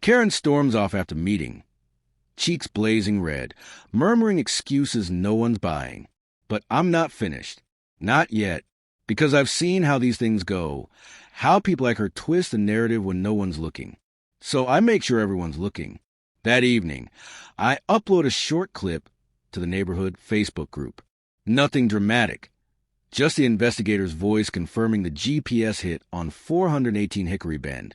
Karen storms off after meeting, cheeks blazing red, murmuring excuses no one's buying. But I'm not finished. Not yet. Because I've seen how these things go, how people like her twist the narrative when no one's looking. So I make sure everyone's looking. That evening, I upload a short clip to the neighborhood Facebook group. Nothing dramatic. Just the investigator's voice confirming the GPS hit on 418 Hickory Bend,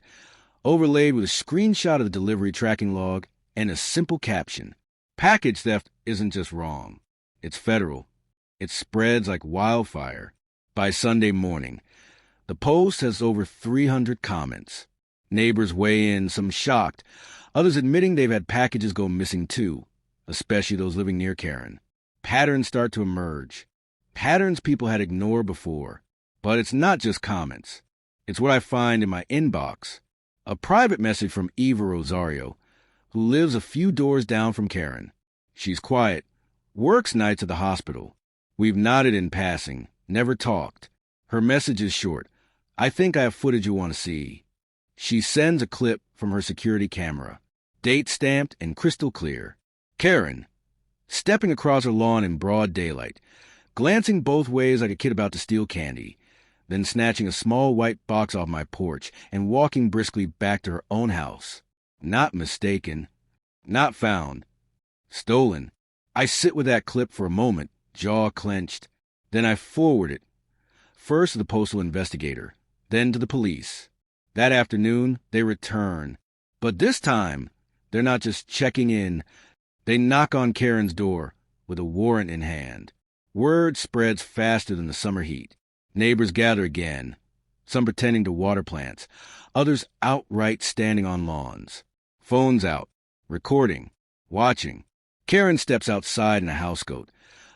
overlaid with a screenshot of the delivery tracking log and a simple caption. Package theft isn't just wrong. It's federal. It spreads like wildfire. By Sunday morning, the post has over 300 comments. Neighbors weigh in, some shocked, others admitting they've had packages go missing too, especially those living near Karen. Patterns start to emerge. Patterns people had ignored before. But it's not just comments. It's what I find in my inbox. A private message from Eva Rosario, who lives a few doors down from Karen. She's quiet, works nights at the hospital. We've nodded in passing, never talked. Her message is short. I think I have footage you want to see. She sends a clip from her security camera, date stamped and crystal clear. Karen, stepping across her lawn in broad daylight, glancing both ways like a kid about to steal candy, then snatching a small white box off my porch and walking briskly back to her own house. Not mistaken. Not found. Stolen. I sit with that clip for a moment, jaw clenched. Then I forward it. First to the postal investigator, then to the police. That afternoon, they return. But this time, they're not just checking in. They knock on Karen's door with a warrant in hand. Word spreads faster than the summer heat. Neighbors gather again, some pretending to water plants, others outright standing on lawns. Phones out, recording, watching. Karen steps outside in a housecoat,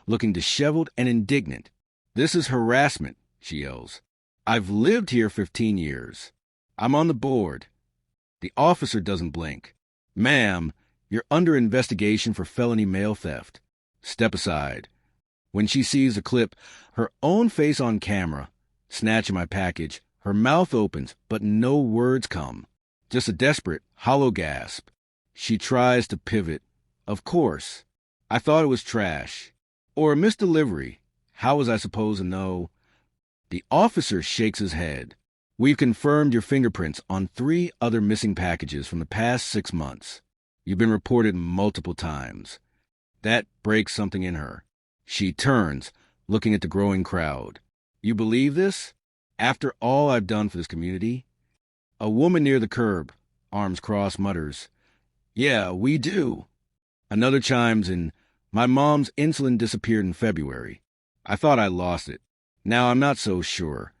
looking disheveled and indignant. This is harassment, she yells. I've lived here 15 years. I'm on the board. The officer doesn't blink. Ma'am, you're under investigation for felony mail theft. Step aside. When she sees the clip, her own face on camera, snatching my package, her mouth opens, but no words come. Just a desperate, hollow gasp. She tries to pivot. Of course. I thought it was trash. Or a misdelivery. How was I supposed to know? The officer shakes his head. We've confirmed your fingerprints on 3 other missing packages from the past 6 months. You've been reported multiple times. That breaks something in her. She turns, looking at the growing crowd. You believe this? After all I've done for this community? A woman near the curb, arms crossed, mutters, Yeah, we do. Another chimes in, My mom's insulin disappeared in February. I thought I lost it. Now I'm not so sure.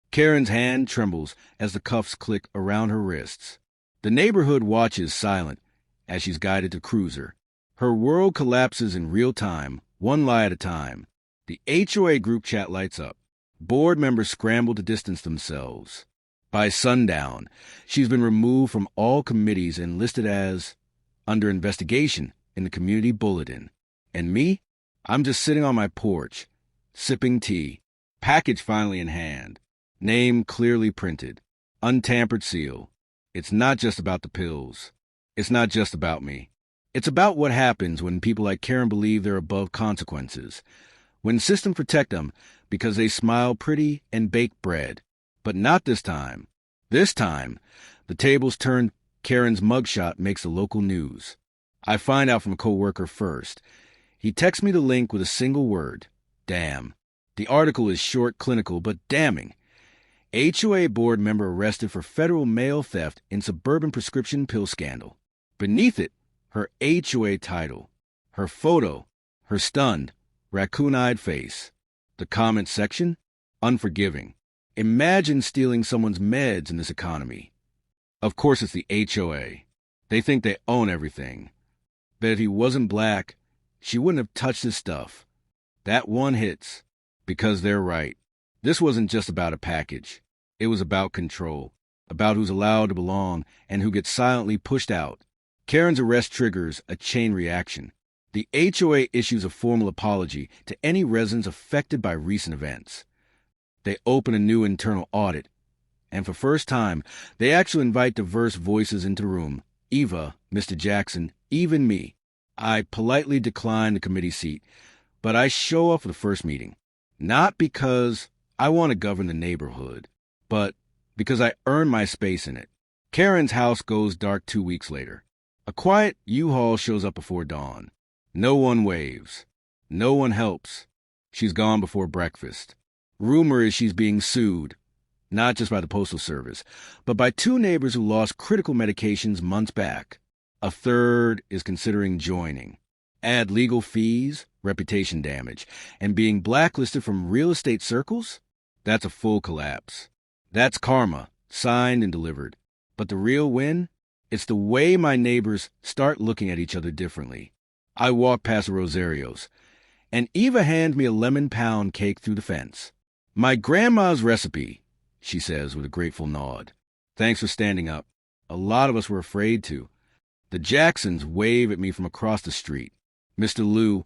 Karen's hand trembles as the cuffs click around her wrists. The neighborhood watches silent as she's guided to cruiser. Her world collapses in real time, one lie at a time. The HOA group chat lights up. Board members scramble to distance themselves. By sundown, she's been removed from all committees and listed as under investigation in the community bulletin. And me? I'm just sitting on my porch, sipping tea, package finally in hand, name clearly printed, untampered seal. It's not just about the pills. It's not just about me. It's about what happens when people like Karen believe they're above consequences, when systems protect them because they smile pretty and bake bread. But not this time. This time, the tables turned. Karen's mugshot makes the local news. I find out from a coworker first. He texts me the link with a single word, damn. The article is short, clinical, but damning. HOA board member arrested for federal mail theft in suburban prescription pill scandal. Beneath it, her HOA title, her photo, her stunned, raccoon-eyed face. The comment section? Unforgiving. Imagine stealing someone's meds in this economy. Of course it's the HOA. They think they own everything. But if he wasn't black, she wouldn't have touched his stuff. That one hits. Because they're right. This wasn't just about a package. It was about control. About who's allowed to belong and who gets silently pushed out. Karen's arrest triggers a chain reaction. The HOA issues a formal apology to any residents affected by recent events. They open a new internal audit. And for first time, they actually invite diverse voices into the room, Eva, Mr. Jackson, even me. I politely decline the committee seat, but I show up for the first meeting. Not because I want to govern the neighborhood, but because I earn my space in it. Karen's house goes dark 2 weeks later. A quiet U-Haul shows up before dawn. No one waves. No one helps. She's gone before breakfast. Rumor is she's being sued, not just by the Postal Service, but by 2 neighbors who lost critical medications months back. A third is considering joining. Add legal fees, reputation damage, and being blacklisted from real estate circles? That's a full collapse. That's karma, signed and delivered. But the real win? It's the way my neighbors start looking at each other differently. I walk past the Rosarios, and Eva hands me a lemon pound cake through the fence. My grandma's recipe, she says with a grateful nod. Thanks for standing up. A lot of us were afraid to. The Jacksons wave at me from across the street. Mr. Liu,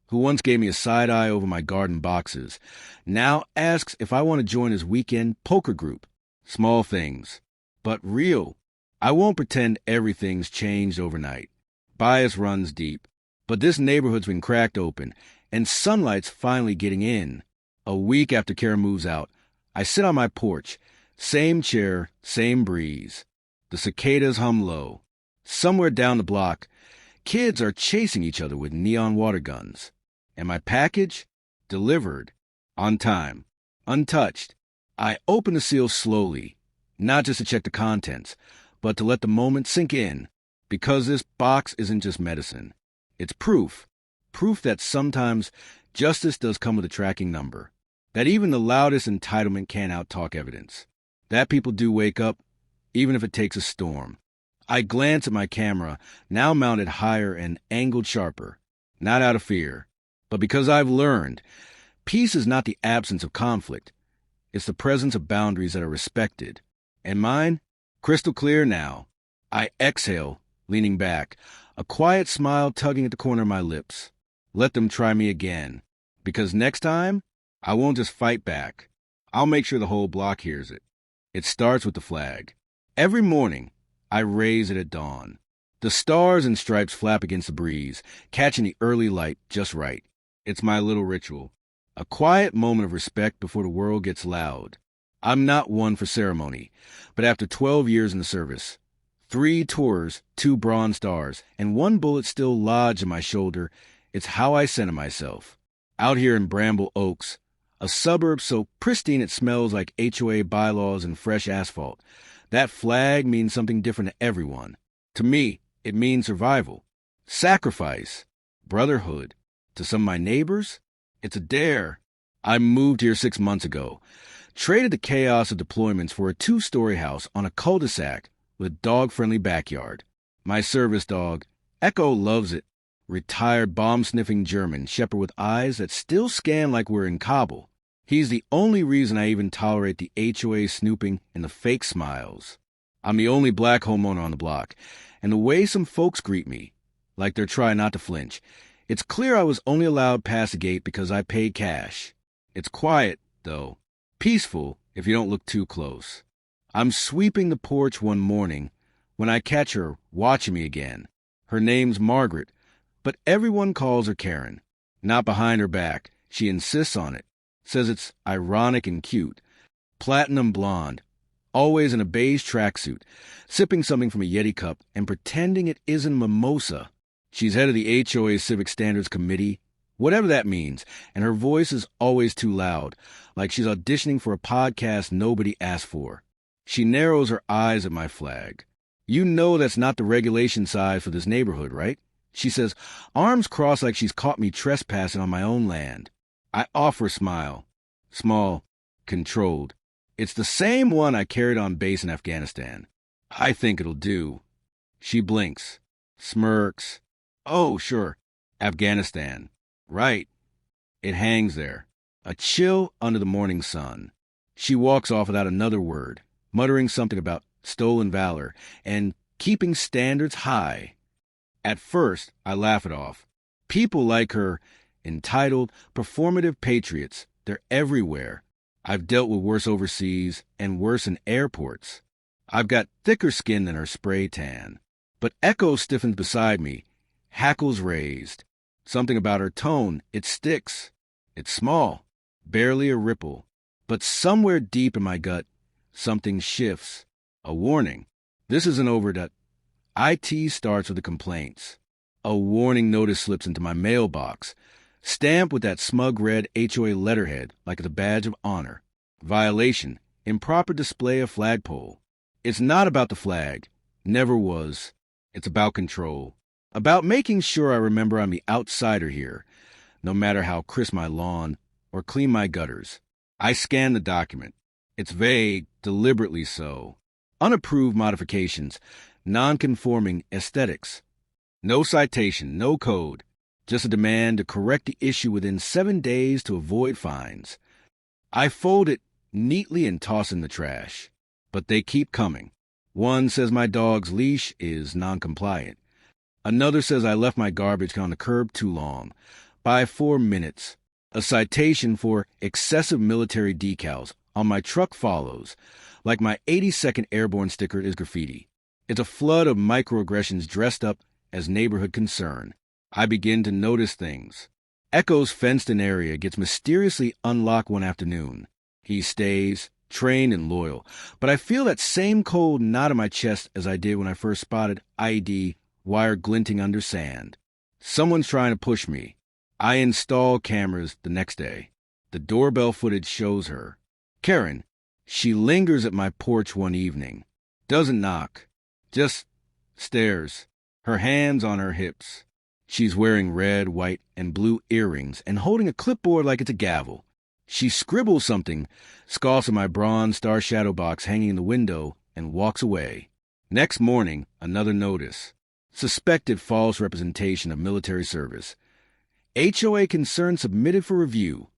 who once gave me a side eye over my garden boxes, now asks if I want to join his weekend poker group. Small things, but real. I won't pretend everything's changed overnight. Bias runs deep, but this neighborhood's been cracked open, and sunlight's finally getting in. A week after Kara moves out, I sit on my porch. Same chair, same breeze. The cicadas hum low. Somewhere down the block, kids are chasing each other with neon water guns. And my package? Delivered. On time. Untouched. I open the seal slowly, not just to check the contents, but to let the moment sink in. Because this box isn't just medicine. It's proof. Proof that sometimes justice does come with a tracking number. That even the loudest entitlement can't out-talk evidence. That people do wake up, even if it takes a storm. I glance at my camera, now mounted higher and angled sharper. Not out of fear, but because I've learned, peace is not the absence of conflict. It's the presence of boundaries that are respected. And mine? Crystal clear now. I exhale, leaning back, a quiet smile tugging at the corner of my lips. Let them try me again. Because next time, I won't just fight back. I'll make sure the whole block hears it. It starts with the flag. Every morning, I raise it at dawn. The stars and stripes flap against the breeze, catching the early light just right. It's my little ritual. A quiet moment of respect before the world gets loud. I'm not one for ceremony, but after 12 years in the service, 3 tours, 2 Bronze Stars, and 1 bullet still lodged in my shoulder, it's how I center myself. Out here in Bramble Oaks, a suburb so pristine it smells like HOA bylaws and fresh asphalt, that flag means something different to everyone. To me, it means survival, sacrifice, brotherhood. To some of my neighbors, it's a dare. I moved here 6 months ago, traded the chaos of deployments for a 2-story house on a cul-de-sac with a dog-friendly backyard. My service dog, Echo, loves it. Retired bomb-sniffing German shepherd with eyes that still scan like we're in Kabul. He's the only reason I even tolerate the HOA snooping and the fake smiles. I'm the only black homeowner on the block, and the way some folks greet me, like they're trying not to flinch, it's clear I was only allowed past the gate because I paid cash. It's quiet, though. Peaceful if you don't look too close. I'm sweeping the porch one morning when I catch her watching me again. Her name's Margaret, but everyone calls her Karen. Not behind her back. She insists on it. Says it's ironic and cute. Platinum blonde. Always in a beige tracksuit. Sipping something from a Yeti cup and pretending it isn't mimosa. She's head of the HOA Civic Standards Committee. Whatever that means. And her voice is always too loud. Like she's auditioning for a podcast nobody asked for. She narrows her eyes at my flag. You know that's not the regulation size for this neighborhood, right? She says, arms crossed like she's caught me trespassing on my own land. I offer a smile. Small, controlled. It's the same one I carried on base in Afghanistan. I think it'll do. She blinks, smirks. Oh, sure, Afghanistan. Right. It hangs there, a chill under the morning sun. She walks off without another word, muttering something about stolen valor and keeping standards high. At first, I laugh it off. People like her, entitled, performative patriots, they're everywhere. I've dealt with worse overseas and worse in airports. I've got thicker skin than her spray tan. But Echo stiffens beside me, hackles raised. Something about her tone, it sticks. It's small, barely a ripple. But somewhere deep in my gut, something shifts. A warning. This isn't over. IT starts with the complaints. A warning notice slips into my mailbox, stamped with that smug red HOA letterhead like it's a badge of honor. Violation. Improper display of flagpole. It's not about the flag. Never was. It's about control. About making sure I remember I'm the outsider here, no matter how crisp my lawn or clean my gutters. I scan the document. It's vague, deliberately so. Unapproved modifications, non-conforming aesthetics. No citation, no code. Just a demand to correct the issue within 7 days to avoid fines. I fold it neatly and toss in the trash. But they keep coming. One says my dog's leash is non-compliant. Another says I left my garbage on the curb too long, by 4 minutes. A citation for excessive military decals on my truck follows, like my 82nd Airborne sticker is graffiti. It's a flood of microaggressions dressed up as neighborhood concern. I begin to notice things. Echo's fenced-in area gets mysteriously unlocked one afternoon. He stays, trained and loyal, but I feel that same cold knot in my chest as I did when I first spotted ID wire glinting under sand. Someone's trying to push me. I install cameras the next day. The doorbell footage shows her. Karen. She lingers at my porch one evening. Doesn't knock. Just stares. Her hands on her hips. She's wearing red, white, and blue earrings and holding a clipboard like it's a gavel. She scribbles something, scoffs at my bronze star shadow box hanging in the window, and walks away. Next morning, another notice. Suspected false representation of military service. HOA concern submitted for review.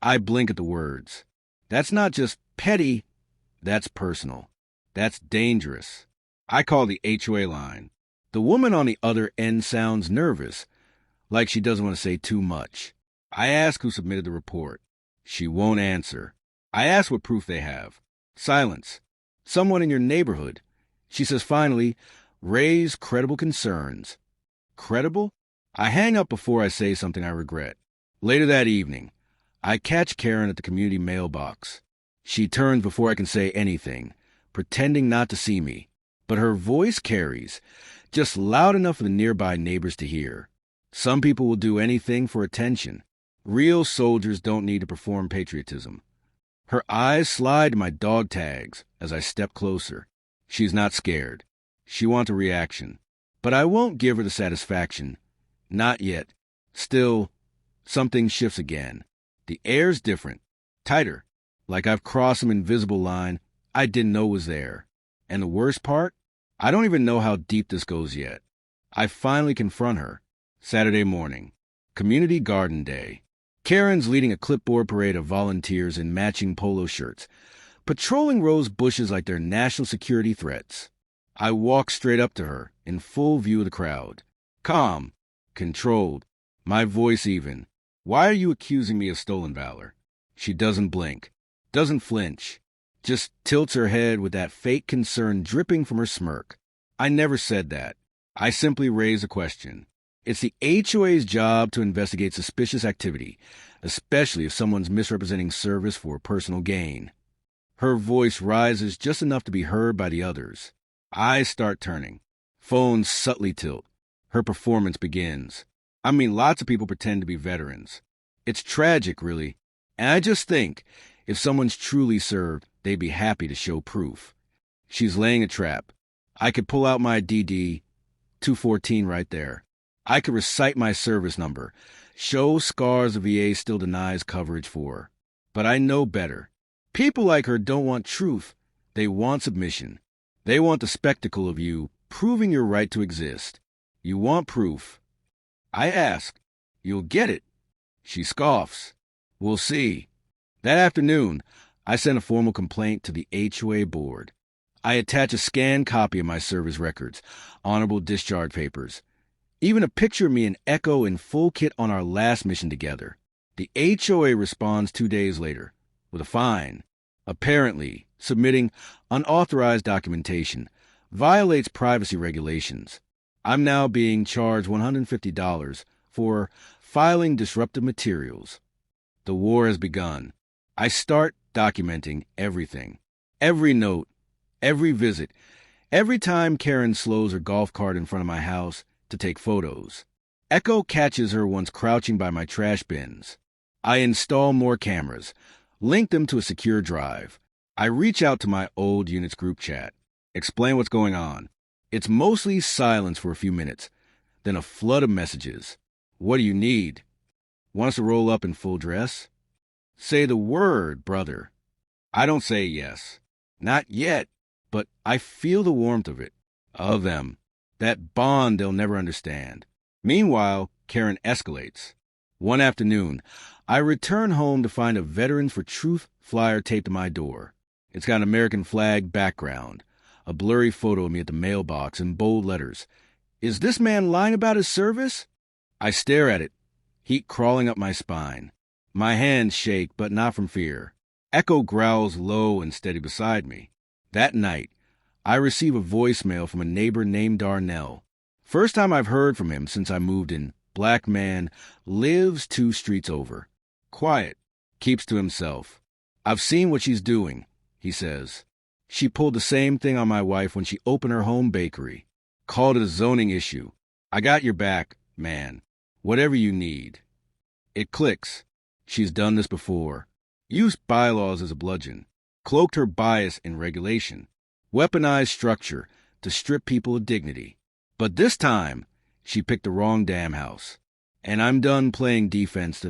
I blink at the words. That's not just petty, that's personal. That's dangerous. I call the HOA line. The woman on the other end sounds nervous, like she doesn't want to say too much. I ask who submitted the report. She won't answer. I ask what proof they have. Silence. Someone in your neighborhood. She says finally, raise credible concerns. Credible? I hang up before I say something I regret. Later that evening, I catch Karen at the community mailbox. She turns before I can say anything, pretending not to see me. But her voice carries, just loud enough for the nearby neighbors to hear. Some people will do anything for attention. Real soldiers don't need to perform patriotism. Her eyes slide to my dog tags as I step closer. She's not scared. She wants a reaction. But I won't give her the satisfaction. Not yet. Still, something shifts again. The air's different. Tighter. Like I've crossed some invisible line I didn't know was there. And the worst part? I don't even know how deep this goes yet. I finally confront her. Saturday morning. Community Garden Day. Karen's leading a clipboard parade of volunteers in matching polo shirts, patrolling rose bushes like they're national security threats. I walk straight up to her, in full view of the crowd. Calm. Controlled. My voice even. Why are you accusing me of stolen valor? She doesn't blink. Doesn't flinch. Just tilts her head with that fake concern dripping from her smirk. I never said that. I simply raise a question. It's the HOA's job to investigate suspicious activity, especially if someone's misrepresenting service for personal gain. Her voice rises just enough to be heard by the others. Eyes start turning. Phones subtly tilt. Her performance begins. I mean, lots of people pretend to be veterans. It's tragic, really. And I just think, if someone's truly served, they'd be happy to show proof. She's laying a trap. I could pull out my DD 214 right there. I could recite my service number, show scars the VA still denies coverage for. But I know better. People like her don't want truth. They want submission. They want the spectacle of you proving your right to exist. You want proof. I ask. You'll get it. She scoffs. We'll see. That afternoon, I sent a formal complaint to the HOA board. I attach a scanned copy of my service records, honorable discharge papers, even a picture of me and Echo in full kit on our last mission together. The HOA responds 2 days later with a fine. Apparently, submitting unauthorized documentation violates privacy regulations. I'm now being charged $150 for filing disruptive materials. The war has begun. I start documenting everything. Every note, every visit, every time Karen slows her golf cart in front of my house to take photos. Echo catches her once crouching by my trash bins. I install more cameras, link them to a secure drive. I reach out to my old unit's group chat, explain what's going on. It's mostly silence for a few minutes, then a flood of messages. What do you need? Want us to roll up in full dress? Say the word, brother. I don't say yes. Not yet, but I feel the warmth of it. Of them. That bond they'll never understand. Meanwhile, Karen escalates. One afternoon, I return home to find a Veterans for Truth flyer taped to my door. It's got an American flag background, a blurry photo of me at the mailbox in bold letters. Is this man lying about his service? I stare at it, heat crawling up my spine. My hands shake, but not from fear. Echo growls low and steady beside me. That night, I receive a voicemail from a neighbor named Darnell. First time I've heard from him since I moved in. Black man, lives 2 streets over. Quiet, keeps to himself. I've seen what she's doing, he says. She pulled the same thing on my wife when she opened her home bakery. Called it a zoning issue. I got your back, man. Whatever you need. It clicks. She's done this before. Used bylaws as a bludgeon. Cloaked her bias in regulation. Weaponized structure to strip people of dignity. But this time, she picked the wrong damn house. And I'm done playing defense.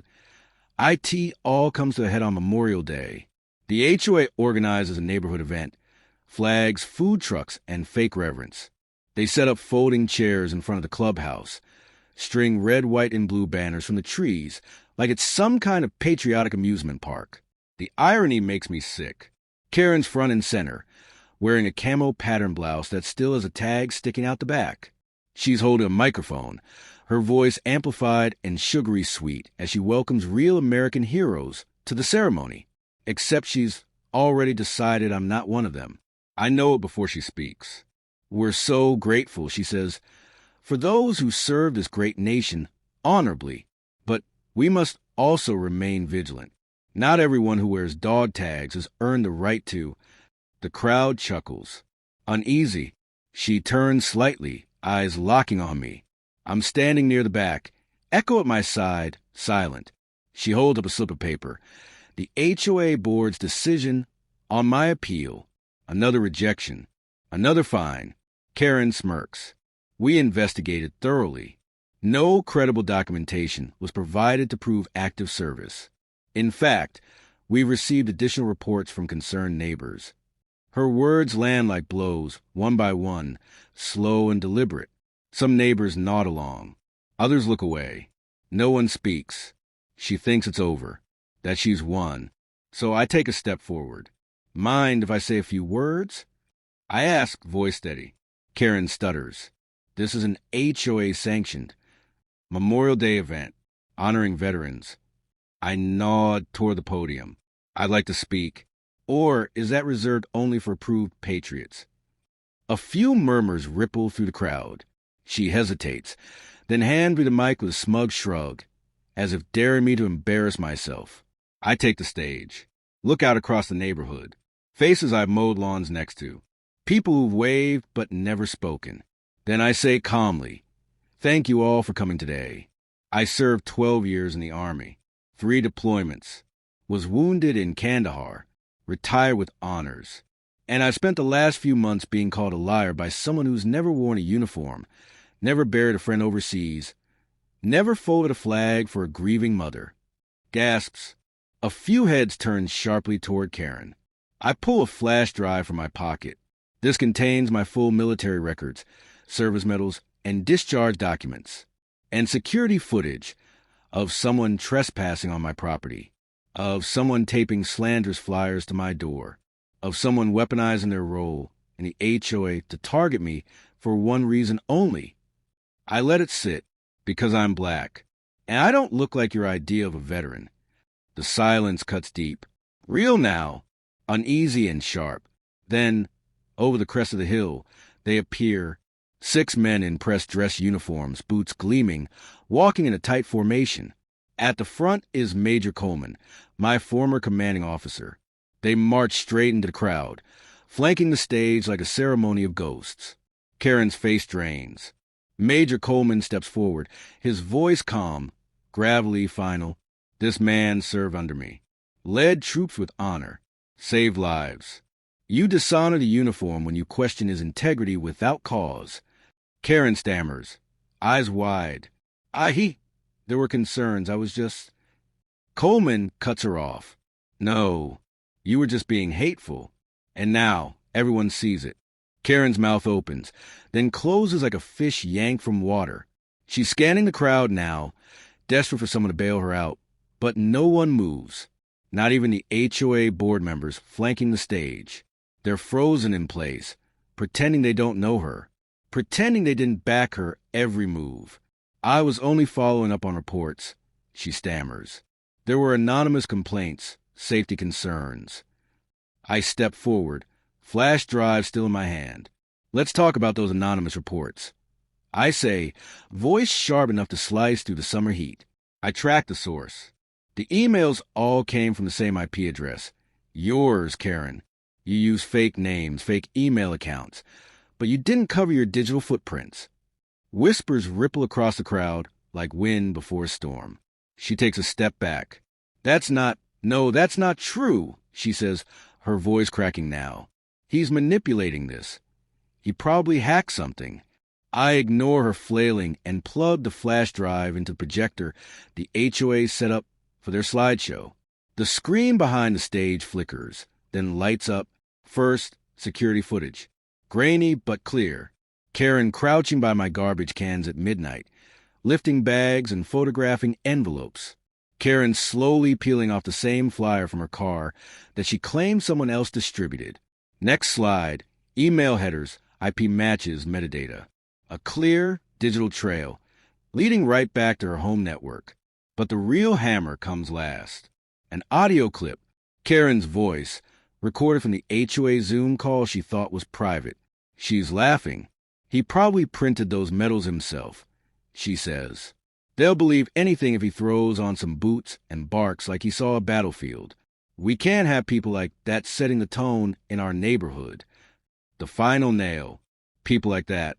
IT all comes to a head on Memorial Day. The HOA organizes a neighborhood event. Flags, food trucks, and fake reverence. They set up folding chairs in front of the clubhouse. String red, white, and blue banners from the trees like it's some kind of patriotic amusement park. The irony makes me sick. Karen's front and center, wearing a camo pattern blouse that still has a tag sticking out the back. She's holding a microphone, her voice amplified and sugary sweet as she welcomes real American heroes to the ceremony. Except she's already decided I'm not one of them. I know it before she speaks. We're so grateful, she says, for those who serve this great nation honorably, but we must also remain vigilant. Not everyone who wears dog tags has earned the right to. The crowd chuckles. Uneasy, she turns slightly, eyes locking on me. I'm standing near the back, Echo at my side, silent. She holds up a slip of paper. The HOA board's decision on my appeal. Another rejection. Another fine. Karen smirks. We investigated thoroughly. No credible documentation was provided to prove active service. In fact, we received additional reports from concerned neighbors. Her words land like blows, one by one, slow and deliberate. Some neighbors nod along. Others look away. No one speaks. She thinks it's over, that she's won. So I take a step forward. Mind if I say a few words? I ask, voice steady. Karen stutters. This is an HOA-sanctioned Memorial Day event, honoring veterans. I nod toward the podium. I'd like to speak. Or is that reserved only for approved patriots? A few murmurs ripple through the crowd. She hesitates, then hands me the mic with a smug shrug, as if daring me to embarrass myself. I take the stage. Look out across the neighborhood. Faces I've mowed lawns next to. People who've waved but never spoken. Then I say calmly, thank you all for coming today. I served 12 years in the Army, 3 deployments, was wounded in Kandahar, retired with honors, and I spent the last few months being called a liar by someone who's never worn a uniform, never buried a friend overseas, never folded a flag for a grieving mother. Gasps. A few heads turn sharply toward Karen. I pull a flash drive from my pocket. This contains my full military records, service medals, and discharge documents, and security footage of someone trespassing on my property, of someone taping slanderous flyers to my door, of someone weaponizing their role in the HOA to target me for one reason only. I let it sit because I'm black, and I don't look like your idea of a veteran. The silence cuts deep. Real now, uneasy and sharp. Then, over the crest of the hill, they appear, 6 men in pressed dress uniforms, boots gleaming, walking in a tight formation. At the front is Major Coleman, my former commanding officer. They march straight into the crowd, flanking the stage like a ceremony of ghosts. Karen's face drains. Major Coleman steps forward, his voice calm, gravelly, final. This man served under me, led troops with honor, saved lives. You dishonor the uniform when you question his integrity without cause. Karen stammers, eyes wide. There were concerns. I was just... Coleman cuts her off. No, you were just being hateful. And now, everyone sees it. Karen's mouth opens, then closes like a fish yanked from water. She's scanning the crowd now, desperate for someone to bail her out. But no one moves. Not even the HOA board members flanking the stage. They're frozen in place, pretending they don't know her, pretending they didn't back her every move. I was only following up on reports, she stammers. There were anonymous complaints, safety concerns. I step forward, flash drive still in my hand. Let's talk about those anonymous reports. I say, voice sharp enough to slice through the summer heat. I track the source. The emails all came from the same IP address. Yours, Karen. You use fake names, fake email accounts, but you didn't cover your digital footprints. Whispers ripple across the crowd like wind before a storm. She takes a step back. That's not true, she says, her voice cracking now. He's manipulating this. He probably hacked something. I ignore her flailing and plug the flash drive into the projector the HOA set up for their slideshow. The screen behind the stage flickers, then lights up. First, security footage. Grainy but clear. Karen crouching by my garbage cans at midnight, lifting bags and photographing envelopes. Karen slowly peeling off the same flyer from her car that she claimed someone else distributed. Next slide, email headers, IP matches, metadata. A clear digital trail, leading right back to her home network. But the real hammer comes last. An audio clip, Karen's voice, recorded from the HOA Zoom call she thought was private. She's laughing. He probably printed those medals himself, she says. They'll believe anything if he throws on some boots and barks like he saw a battlefield. We can't have people like that setting the tone in our neighborhood. The final nail. People like that.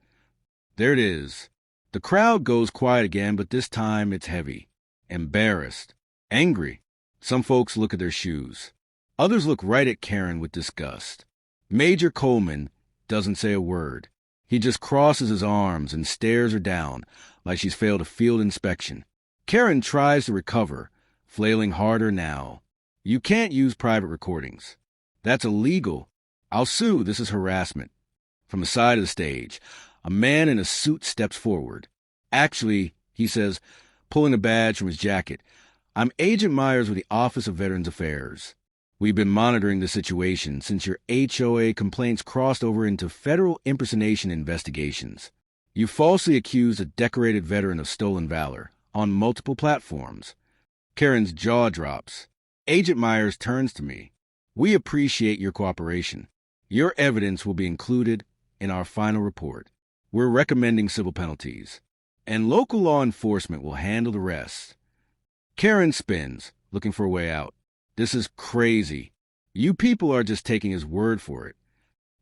There it is. The crowd goes quiet again, but this time it's heavy. Embarrassed. Angry. Some folks look at their shoes. Others look right at Karen with disgust. Major Coleman doesn't say a word. He just crosses his arms and stares her down like she's failed a field inspection. Karen tries to recover, flailing harder now. You can't use private recordings. That's illegal. I'll sue. This is harassment. From the side of the stage, a man in a suit steps forward. Actually, he says, pulling a badge from his jacket, I'm Agent Myers with the Office of Veterans Affairs. We've been monitoring the situation since your HOA complaints crossed over into federal impersonation investigations. You falsely accused a decorated veteran of stolen valor on multiple platforms. Karen's jaw drops. Agent Myers turns to me. We appreciate your cooperation. Your evidence will be included in our final report. We're recommending civil penalties, and local law enforcement will handle the rest. Karen spins, looking for a way out. This is crazy. You people are just taking his word for it.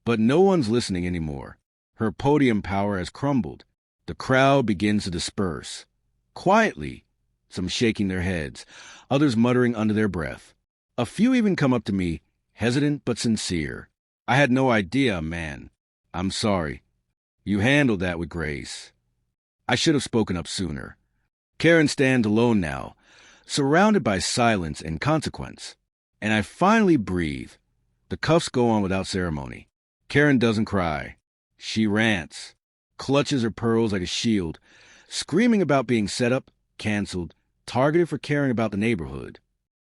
But no one's listening anymore. Her podium power has crumbled. The crowd begins to disperse. Quietly, some shaking their heads, others muttering under their breath. A few even come up to me, hesitant but sincere. I had no idea, man. I'm sorry. You handled that with grace. I should have spoken up sooner. Karen stands alone now, surrounded by silence and consequence. And I finally breathe. The cuffs go on without ceremony. Karen doesn't cry. She rants, clutches her pearls like a shield, screaming about being set up, canceled, targeted for caring about the neighborhood.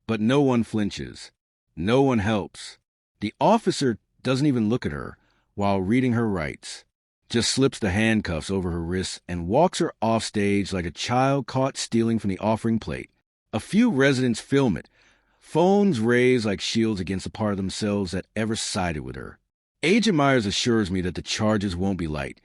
But no one flinches. No one helps. The officer doesn't even look at her while reading her rights. Just slips the handcuffs over her wrists and walks her off stage like a child caught stealing from the offering plate. A few residents film it, phones raised like shields against the part of themselves that ever sided with her. Agent Myers assures me that the charges won't be light,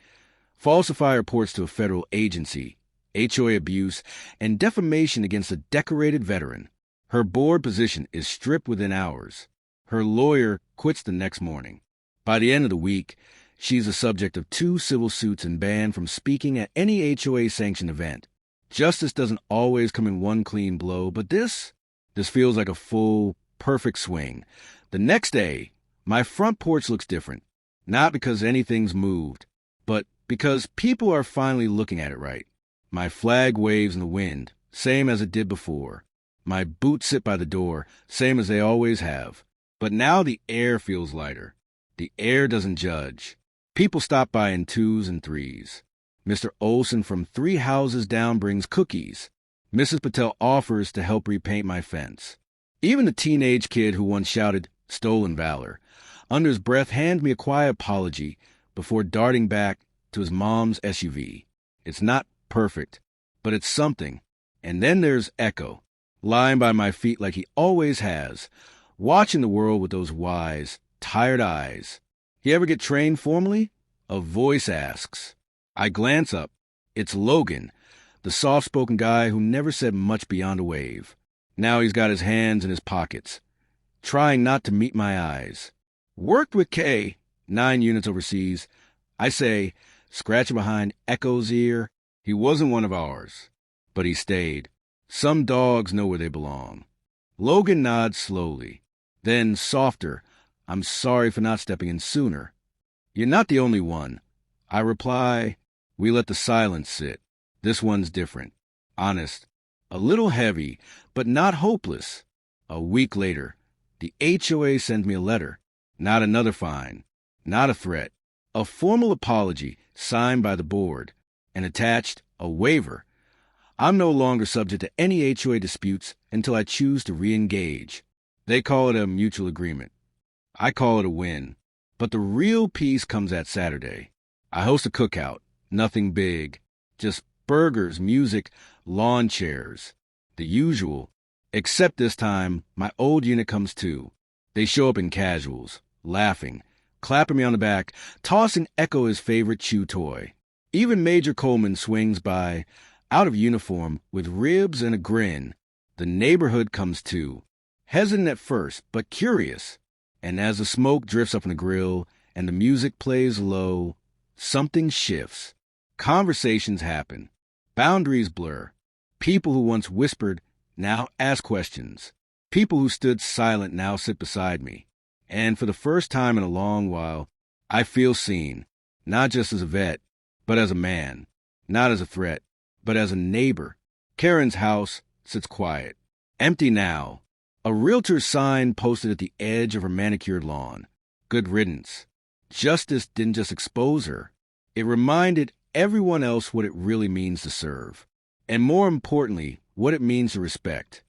falsify reports to a federal agency, HOA abuse, and defamation against a decorated veteran. Her board position is stripped within hours. Her lawyer quits the next morning. By the end of the week, she's the subject of 2 civil suits and banned from speaking at any HOA-sanctioned event. Justice doesn't always come in one clean blow, but this feels like a full, perfect swing. The next day, my front porch looks different. Not because anything's moved, but because people are finally looking at it right. My flag waves in the wind, same as it did before. My boots sit by the door, same as they always have. But now the air feels lighter. The air doesn't judge. People stop by in 2s and 3s. Mr. Olson from 3 houses down brings cookies. Mrs. Patel offers to help repaint my fence. Even the teenage kid who once shouted, "Stolen Valor," under his breath hands me a quiet apology before darting back to his mom's SUV. It's not perfect, but it's something. And then there's Echo, lying by my feet like he always has, watching the world with those wise, tired eyes. "You ever get trained formally?" A voice asks. I glance up. It's Logan, the soft-spoken guy who never said much beyond a wave. Now he's got his hands in his pockets, trying not to meet my eyes. "Worked with Kay, 9 units overseas." I say, scratching behind Echo's ear. He wasn't one of ours, but he stayed. Some dogs know where they belong. Logan nods slowly. Then, softer, "I'm sorry for not stepping in sooner." "You're not the only one." I reply. We let the silence sit. This one's different. Honest. A little heavy, but not hopeless. A week later, the HOA sends me a letter. Not another fine. Not a threat. A formal apology signed by the board. And attached, a waiver. I'm no longer subject to any HOA disputes until I choose to re-engage. They call it a mutual agreement. I call it a win. But the real piece comes at Saturday. I host a cookout. Nothing big. Just burgers, music, lawn chairs. The usual. Except this time, my old unit comes too. They show up in casuals, laughing, clapping me on the back, tossing Echo his favorite chew toy. Even Major Coleman swings by, out of uniform, with ribs and a grin. The neighborhood comes too. Hesitant at first, but curious. And as the smoke drifts up in the grill and the music plays low, something shifts. Conversations happen. Boundaries blur. People who once whispered now ask questions. People who stood silent now sit beside me. And for the first time in a long while, I feel seen. Not just as a vet, but as a man. Not as a threat, but as a neighbor. Karen's house sits quiet. Empty now. A realtor's sign posted at the edge of her manicured lawn. Good riddance. Justice didn't just expose her. It reminded everyone else what it really means to serve. And more importantly, what it means to respect.